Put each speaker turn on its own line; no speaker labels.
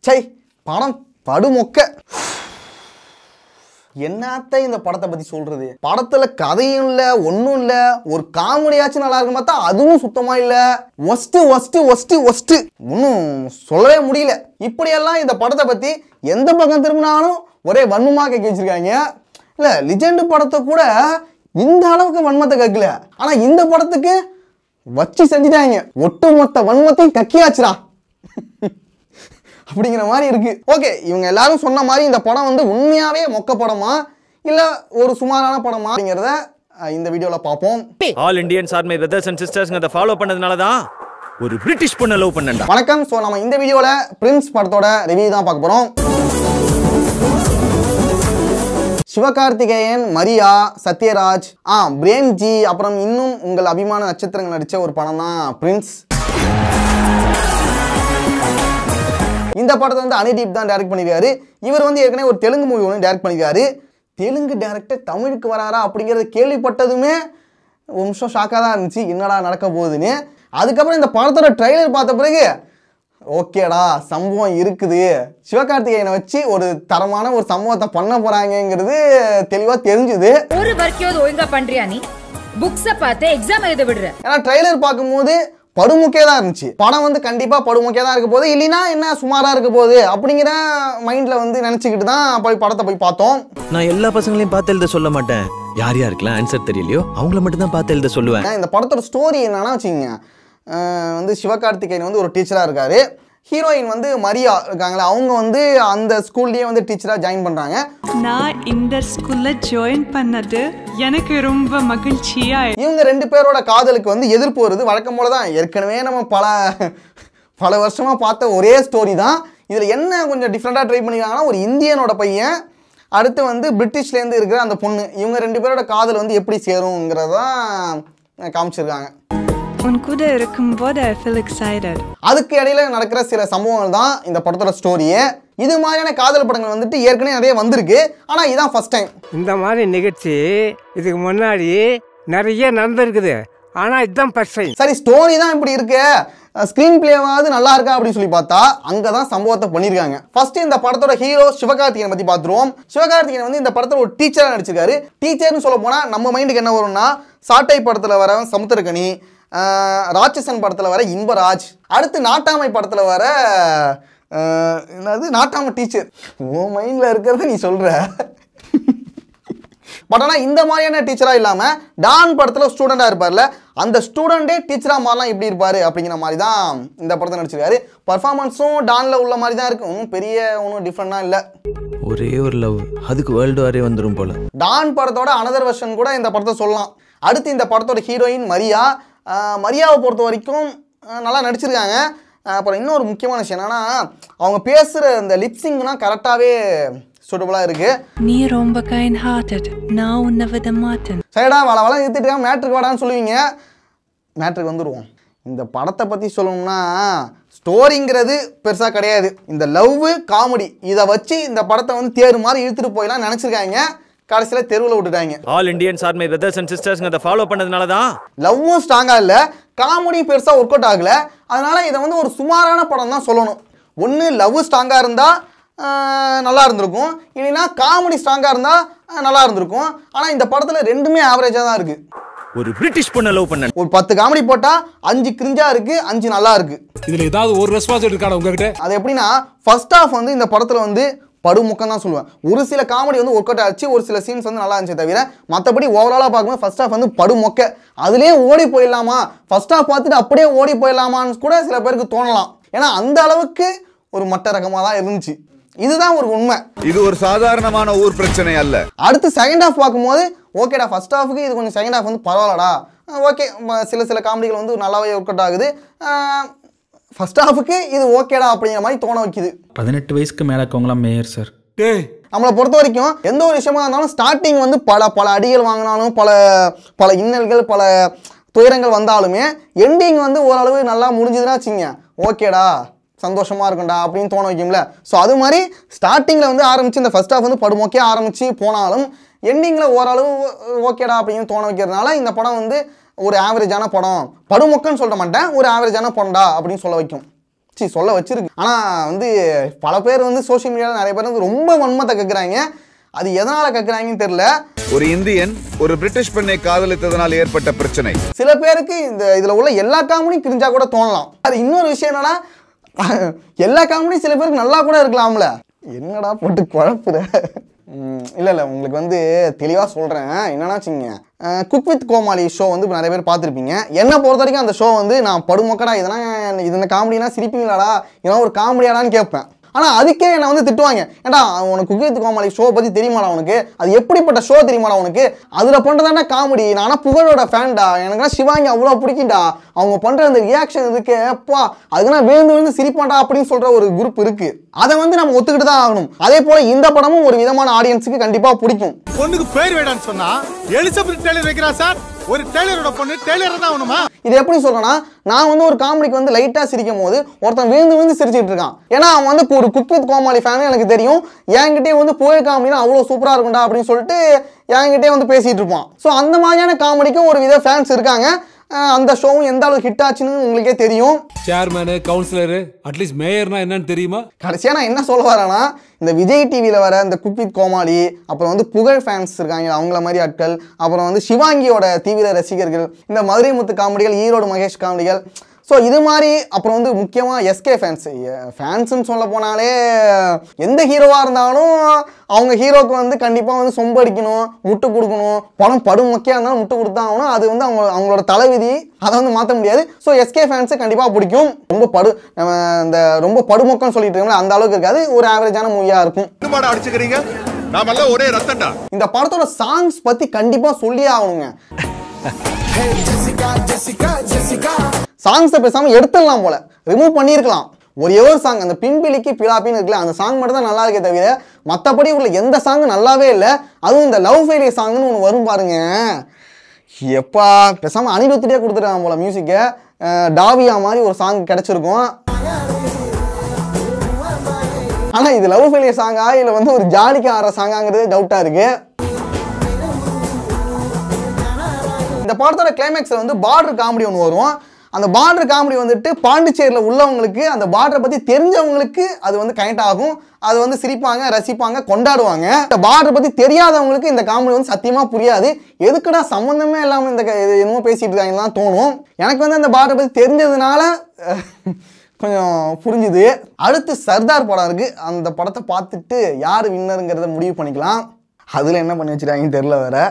சை படம் படுமொக்க. என்னத்த இந்த படத்தை பத்தி சொல்றது? படத்துல கதையும் இல்ல, ஒன்னும் இல்ல. ஒரு காமெடியாச்சும் நல்லா இருக்கும் பார்த்தா அதுவும் சுத்தமா இல்ல. ஒஸ்ட் ஒன்னும் சொல்லவே முடியல. இப்படியெல்லாம் இந்த படத்தை பத்தி எந்த பக்கம் திரும்பினாலும் ஒரே வன்மமா கேட்க வச்சிருக்காங்க. இல்ல லிஜெண்ட் படத்தை கூட இந்த அளவுக்கு வன்மத்தை கேட்கல. ஆனா இந்த படத்துக்கு வச்சு செஞ்சுட்டாங்க. ஒட்டுமொத்த வன்மத்தையும் கக்கியாச்சுடா அப்படிங்கிற மாதிரி இருக்கு. ஓகே, இவங்க எல்லாரும் சொன்ன மாதிரி இந்த படம் வந்து உண்மையாவே மொக்க படமா இல்ல ஒரு சுமாரான படமா அப்படிங்கறத இந்த வீடியோல பாப்போம்.
All Indians are my brothers and சிஸ்டர்ஸ்ங்கத ஃபாலோ பண்ணதுனால தான் ஒரு பிரிட்டிஷ் பொண்ண லவ் பண்ணேன்டா.
வணக்கம். சோ நம்ம இந்த வீடியோல பிரின்ஸ் படத்தோட ரிவ்யூ தான் பார்க்க போறோம். சிவகார்த்திகேயன், மரியா, சத்யராஜ், பிரேம்ஜி, அப்புறம் இன்னும் உங்கள் அபிமான நட்சத்திரங்கள் நடிச்ச ஒரு படம் தான் பிரின்ஸ். இந்த படத்தை வந்து அனிதீப் தான் டைரக்ட் பண்ணிருக்காரு. இவர் வந்து ஏற்கனவே ஒரு தெலுங்கு மூவி ஒன்று டைரக்ட் பண்ணிருக்காரு. தெலுங்கு டைரக்டர் தமிழுக்கு வராரா அப்படிங்கிறத கேள்விப்பட்டதுமே ஒரு நிமிஷம் ஷாக்காக தான் இருந்துச்சு, என்னடா நடக்க போகுதுன்னு. அதுக்கப்புறம் இந்த படத்தோட ட்ரெய்லர் பார்த்த பிறகு ஓகேடா சம்பவம் இருக்குது, சிவகார்த்திகேயனை வச்சு ஒரு தரமான ஒரு சம்பவத்தை பண்ண போறாங்கிறது தெளிவா தெரிஞ்சுது.
ஒரு வர்க்கியோது ஒழுங்கா பண்றியா நீ? புக்ஸை பார்த்து எக்ஸாம் எழுத விடுற.
ஏன்னா ட்ரெய்லர் பார்க்கும்போது படுமுக்கிய தான் இருந்துச்சு. படம் வந்து கண்டிப்பா படுமுக்கிய தான் இருக்க போகுது, இல்லைன்னா என்ன சுமாரா இருக்க போகுது அப்படிங்கிற மைண்ட்ல வந்து நினைச்சுக்கிட்டு தான் போய் படத்தை போய் பார்த்தோம்.
நான் எல்லா பசங்களையும் பார்த்து எழுத சொல்ல மாட்டேன். யார் யாருக்கெல்லாம் ஆன்சர் தெரியலையோ அவங்கள மட்டும் தான் பார்த்து எழுத சொல்லுவேன்.
இந்த படத்தோட ஸ்டோரி என்னன்னா வச்சுக்கோங்க, வந்து சிவகார்த்திகேயன் வந்து ஒரு டீச்சரா இருக்காரு. ஹீரோயின் வந்து மரியா இருக்காங்களா, அவங்க வந்து அந்த ஸ்கூல்லயே வந்து டீச்சரா ஜாயின் பண்றாங்க. நான் இந்த ஸ்கூல்ல ஜாயின் பண்ணது எனக்கு ரொம்ப மகிழ்ச்சியா. இவங்க ரெண்டு பேரோட காதலுக்கு வந்து எதிர்ப்பு வருது. வழக்கம் போல தான் ஏற்கனவே நம்ம பல வருஷமா பார்த்த ஒரே ஸ்டோரி தான். இதுல என்ன கொஞ்சம் டிஃப்ரெண்டா ட்ரை பண்ணிருக்காங்கன்னா, ஒரு இந்தியனோட பையன், அடுத்து வந்து பிரிட்டிஷ்லேருந்து இருக்கிற அந்த பொண்ணு, இவங்க ரெண்டு பேரோட காதல் வந்து எப்படி சேருங்கிறதான் காமிச்சிருக்காங்க.
கூட இருக்கும்போது I feel excited.
அதுக்கு இடையில நடக்கிற சில சம்பவங்கள் தான் இந்த படத்தோட ஸ்டோரியே. இது மாதிரியான காதல் படங்கள் வந்துட்டு ஏற்கனவே நிறைய வந்திருக்கு, ஆனா இதான் ஃபர்ஸ்ட் டைம்.
இந்த மாதிரி நிகழ்ச்சி இதுக்கு முன்னாடி நிறைய நடந்திருக்குது, ஆனா இதுதான் ஃபர்ஸ்ட் டைம்.
சரி, ஸ்டோரி தான் இப்படி இருக்கு, ஸ்கிரீன் பிளேவாவது நல்லா இருக்கா அப்படின்னு சொல்லி பார்த்தா அங்கதான் சம்பவத்தை பண்ணிருக்காங்க. ஃபர்ஸ்ட் இந்த படத்தோட ஹீரோ சிவகார்த்திகேயன் பத்தி பார்த்துருவோம். சிவகார்த்திகேயன் வந்து இந்த படத்துல ஒரு டீச்சரா நடிச்சிருக்காரு. டீச்சர்னு சொல்ல போனா நம்ம மைண்டுக்கு என்ன வரும்னா, சாட்டை படத்துல வர சமுத்திரக்கனி, ராட்சசன் படத்துல வர இன்பராஜ், அடுத்து நாட்டாமை படத்துல வர என்னது நாட்டாமை டீச்சர். உன் மைண்ட்ல இருக்கிறத நீ சொல்ற. பட் ஆனால் இந்த மாதிரியான டீச்சரா இல்லாம டான் படத்துல ஸ்டூடெண்டா இருப்பார்ல, அந்த ஸ்டூடெண்டே டீச்சரா மாறலாம் எப்படி இருப்பாரு அப்படிங்கிற மாதிரி தான் இந்த படத்தை நடிச்சிருக்காரு. பர்ஃபார்மன்ஸும் டான்ல உள்ள மாதிரி தான் இருக்கு, ஒன்றும் பெரிய ஒன்றும் டிஃப்ரெண்டா இல்ல.
ஒரே ஒரு லவ், அதுக்கு வேர்ல்டு வாரே வந்துரும் போல.
டான் படத்தோட அனதர் வெர்ஷன் கூட இந்த படத்தை சொல்லலாம். அடுத்து இந்த படத்தோட ஹீரோயின் மரியா. மரியாவை பொறுத்த வரைக்கும் நல்லா நடிச்சிருக்காங்க. அப்புறம் இன்னொரு முக்கியமான விஷயம் என்னன்னா, அவங்க பேசுகிற இந்த லிப்சிங்னா கரெக்டாகவே சூட்டபுளாக இருக்கு.
நீ ரொம்ப கைண்ட் ஹார்ட்டட், நான் உன்னை விட மாட்டேன்.
சரிடா வள நிறுத்திட்டு மேட்ருக்கு வாடான்னு சொல்லுவீங்க. மேட்ருக்கு வந்துடுவோம். இந்த படத்தை பற்றி சொல்லணும்னா, ஸ்டோரிங்கிறது பெருசாக கிடையாது. இந்த லவ் காமெடி இதை வச்சு இந்த படத்தை வந்து தேர் மாதிரி இழுத்துட்டு போயெல்லாம் நினச்சிருக்காங்க. கடைசியில் தெருவில் விட்டுட்டாங்க.
All Indians are my brothers and சிஸ்டர்ஸ்ங்கத ஃபாலோ பண்ணதுனால தான்
லவ்வும் ஸ்ட்ராங்கா இல்ல, காமெடி பெருசா ஒர்க் அவுட் ஆகல. அதனால இதை வந்து ஒரு சுமாரான படம் தான் சொல்லணும். ஒன்று லவ் ஸ்ட்ராங்கா இருந்தா நல்லா இருந்திருக்கும், இல்லைன்னா காமெடி ஸ்ட்ராங்கா இருந்தா நல்லா இருந்திருக்கும். ஆனா இந்த படத்துல ரெண்டுமே ஆவரேஜா தான் இருக்கு.
ஒரு பிரிட்டிஷ் பொண்ண லவ் பண்ணேன்.
ஒரு 10 காமெடி போட்டா 5 கிரிஞ்சா இருக்கு, 5 நல்லா இருக்கு.
இதுல ஏதாவது ஒரு ரெஸ்பான்ஸ் இருக்காடா உங்ககிட்ட?
அது எப்படின்னா, ஃபர்ஸ்ட் ஹாஃப் வந்து இந்த படத்துல வந்து படுமுக்கம் தான் சொல்லுவேன். ஒரு சில காமெடி வந்து ஒர்க் அவுட் ஆச்சு, ஒரு சில சீன்ஸ் வந்து நல்லா இருந்துச்சு தவிர மற்றபடி ஓவராலாக பார்க்கும்போது ஃபர்ஸ்ட் ஹாஃப் வந்து படுமொக்க. அதுலேயே ஓடி போயிடலாமா, ஃபர்ஸ்ட் ஹாஃப் பார்த்துட்டு அப்படியே ஓடி போயிடலாமான்னு கூட சில பேருக்கு தோணலாம். ஏன்னா அந்த அளவுக்கு ஒரு மட்ட ரகமாக தான் இருந்துச்சு. இதுதான் ஒரு உண்மை.
இது ஒரு சாதாரணமான ஊர் பிரச்சனை அல்ல.
அடுத்து செகண்ட் ஹாஃப் பார்க்கும்போது ஓகேடா, ஃபர்ஸ்ட் ஹாஃபுக்கு இது கொஞ்சம் செகண்ட் ஹாஃப் வந்து பரவாயில்லடா, ஓகே, சில காமெடிகள் வந்து நல்லாவே ஒர்க் அவுட் ஆகுது. ஃபர்ஸ்ட் ஹாஃபுக்கு இது ஓகேடா அப்படிங்கிற மாதிரி தோண வைக்குது.
18 வயசுக்கு மேலே இருக்கவங்களாம் மேயர் சார்.
நம்மளை பொறுத்த வரைக்கும் எந்த ஒரு விஷயமா இருந்தாலும் ஸ்டார்டிங் வந்து பல அடிகள் வாங்கினாலும், பல இன்னல்கள், பல துயரங்கள் வந்தாலுமே எண்டிங் வந்து ஓரளவு நல்லா முடிஞ்சதுன்னா வச்சுங்க, ஓகேடா சந்தோஷமா இருக்கும்டா அப்படின்னு தோண வைக்கும்ல. ஸோ அது மாதிரி ஸ்டார்டிங்கில் வந்து ஆரம்பிச்சு இந்த ஃபர்ஸ்ட் ஹாஃப் வந்து படுமோக்கே ஆரம்பிச்சு போனாலும் எண்டிங்கில் ஓரளவு ஓகேடா அப்படின்னு தோண வைக்கிறதுனால இந்த படம் வந்து ஒரு ஆவரேஜான படம், படுமொக்கன்னு சொல்ல மாட்டேன், ஒரு ஆவரேஜான படம்டா அப்படின்னு சொல்ல வைக்கும். சொல்ல வச்சிருக்கு. ஆனால் வந்து பல பேர் வந்து சோஷியல் மீடியாவில் நிறைய பேர் வந்து ரொம்ப வன்மத்தை கேட்குறாங்க. அது எதனால் கேட்குறாங்கன்னு தெரியல.
ஒரு இந்தியன் ஒரு பிரிட்டிஷ் பெண்ணை காதலித்ததனால் ஏற்பட்ட பிரச்சனை.
சில பேருக்கு இதில் உள்ள எல்லா காமெடியும் கிரிஞ்சா கூட தோணலாம். அது இன்னொரு விஷயம் என்னன்னா, எல்லா காமெடியும் சில பேருக்கு நல்லா கூட இருக்கலாம்ல. என்னடா போட்டு குழப்புற. இல்லை உங்களுக்கு வந்து தெளிவாக சொல்கிறேன். என்னன்னா வச்சுங்க, குக் வித் கோமாளி ஷோ வந்து நிறைய பேர் பார்த்துருப்பீங்க. என்னை பொறுத்த வரைக்கும் அந்த ஷோ வந்து நான் படுமொக்கடா இதெல்லாம் காமெடினா சிரிப்பீங்களாடா, இதெல்லாம் ஒரு காமெடியாடான்னு கேட்பேன். ஆனால் அதுக்கே என்னை வந்து திட்டுவாங்க. ஏன்டா உனக்கு குக் வித் கோமாளி ஷோ பற்றி தெரியுமாடா, உனக்கு அது எப்படிப்பட்ட ஷோ தெரியுமாடா உனக்கு, அதில் பண்ணுறதாண்டா காமெடி. நானா புகழோட ஃபேன்டா, எனக்குலாம் சிவாங்கி அவ்வளோ பிடிக்கும்டா. அவங்க பண்ணுற அந்த ரியாக்ஷன் இருக்கு அப்பா, அதுக்கு நான் விழுந்து சிரிப்பாண்டா அப்படின்னு சொல்கிற ஒரு குரூப் இருக்குது. அதை வந்து நம்ம ஒத்துக்கிட்டு தான் ஆகணும். அதே போல் இந்த படமும் ஒரு விதமான ஆடியன்ஸுக்கு கண்டிப்பாக பிடிக்கும்.
பொண்ணுக்கு பேர் வேடான்னு சொன்னா எலிசபெத் டெய்லர் வைக்கிறா சார். ஒரு டெய்லரோட பொண்ணு டெய்லர் தான் ஆகணுமா?
இது எப்படி சொல்றேன்னா, நான் வந்து ஒரு காமெடிக்கு வந்து லைட்டாக சிரிக்கும் போது ஒருத்தன் விழுந்து சிரிச்சிட்டு இருக்கான். ஏன்னா அவன் வந்து ஒரு குக் வித் கோமாளி ஃபேனு எனக்கு தெரியும். என்கிட்டே வந்து புகழ் காமெடினா அவ்வளோ சூப்பராக இருக்கும்டா அப்படின்னு சொல்லிட்டு என்கிட்டே வந்து பேசிகிட்டு இருப்பான். ஸோ அந்த மாதிரியான காமெடிக்கும் ஒரு வித ஃபேன்ஸ் இருக்காங்க. அந்த ஷோவும் எந்த அளவுக்கு ஹிட் ஆச்சுன்னு உங்களுக்கே தெரியும்.
சேர்மேனு, கவுன்சிலரு, அட்லீஸ்ட் மேயர்னா என்னன்னு தெரியுமா?
கடைசியாக நான் என்ன சொல்ல வரேன்னா, இந்த விஜய் டிவியில் வர இந்த குக் வித் கோமாளி, அப்புறம் வந்து புகழ் ஃபேன்ஸ் இருக்காங்க அவங்கள மாதிரி ஆட்கள், அப்புறம் வந்து சிவாங்கியோட தீவிர ரசிகர்கள், இந்த மதுரை முத்து காமெடிகள், ஈரோடு மகேஷ் காமெடிகள், ஸோ இது மாதிரி, அப்புறம் வந்து முக்கியமாக எஸ்கே ஃபேன்ஸுன்னு சொல்ல போனாலே எந்த ஹீரோவாக இருந்தாலும் அவங்க ஹீரோக்கு வந்து கண்டிப்பாக வந்து சொம்படிக்கணும், முட்டு கொடுக்கணும். படம் படும் முக்கியம் இருந்தாலும் முட்டு கொடுத்தா ஆகணும். அது வந்து அவங்களோட தலைவிதி, அதை வந்து மாற்ற முடியாது. ஸோ எஸ்கே ஃபேன்ஸு கண்டிப்பாக பிடிக்கும். ரொம்ப படுமொக்கம்னு சொல்லிட்டு இருக்கோம்ல, அந்த அளவுக்கு இருக்காது. ஒரு ஆவரேஜான மூவியாக இருக்கும்.
அடிச்சுக்கிறீங்க, நாமெல்லாம் ஒரே ரத்தம்டா.
இந்த படத்தோட சாங்ஸ் பற்றி கண்டிப்பாக சொல்லியே ஆகணுங்க. சாங்ஸை பேசாமல் எடுத்துடலாம் போல, ரிமூவ் பண்ணியிருக்கலாம். ஒரே ஒரு சாங், அந்த பின்பிலிக்கு பிலாப்பின்னு இருக்குல்ல, அந்த சாங் மட்டும் தான் நல்லா இருக்கே தவிர மற்றபடி உள்ள எந்த சாங்கும் நல்லாவே இல்லை. அதுவும் இந்த லவ் ஃபெயிலியர் சாங்னு ஒன்று வரும் பாருங்க, எப்பா பேசாமல் அனிருத்திட்டே கொடுத்துருக்காங்க போல மியூசிக்கை. டாவியா மாதிரி ஒரு சாங் கிடச்சிருக்கும். ஆனால் இது லவ் ஃபெயிலியர் சாங்கா இல்லை வந்து ஒரு ஜாலிக்கு ஆடுற சாங்காங்கிறது டவுட்டாக இருக்குது. இந்த படத்தோட கிளைமேக்ஸில் வந்து பார்டர் காமெடி ஒன்று வரும். அந்த பார்டர் காமெடி வந்துட்டு பாண்டிச்சேரியில் உள்ளவங்களுக்கு, அந்த பார்டரை பற்றி தெரிஞ்சவங்களுக்கு அது வந்து கனெக்ட் ஆகும். அது வந்து சிரிப்பாங்க, ரசிப்பாங்க, கொண்டாடுவாங்க. இந்த பார்டரை பற்றி தெரியாதவங்களுக்கு இந்த காமெடி வந்து சத்தியமாக புரியாது. எதுக்குடா சம்மந்தமே இல்லாமல் இந்த என்னமோ பேசிகிட்டு இருக்காங்கன்னு தோணும். எனக்கு வந்து அந்த பார்டரை பற்றி தெரிஞ்சதுனால கொஞ்சம் புரிஞ்சுது. அடுத்து சர்தார் படம் இருக்குது. அந்த படத்தை பார்த்துட்டு யார் வின்னருங்கிறத முடிவு பண்ணிக்கலாம். அதில் என்ன பண்ணி வச்சுருக்காங்கன்னு தெரில வேறு.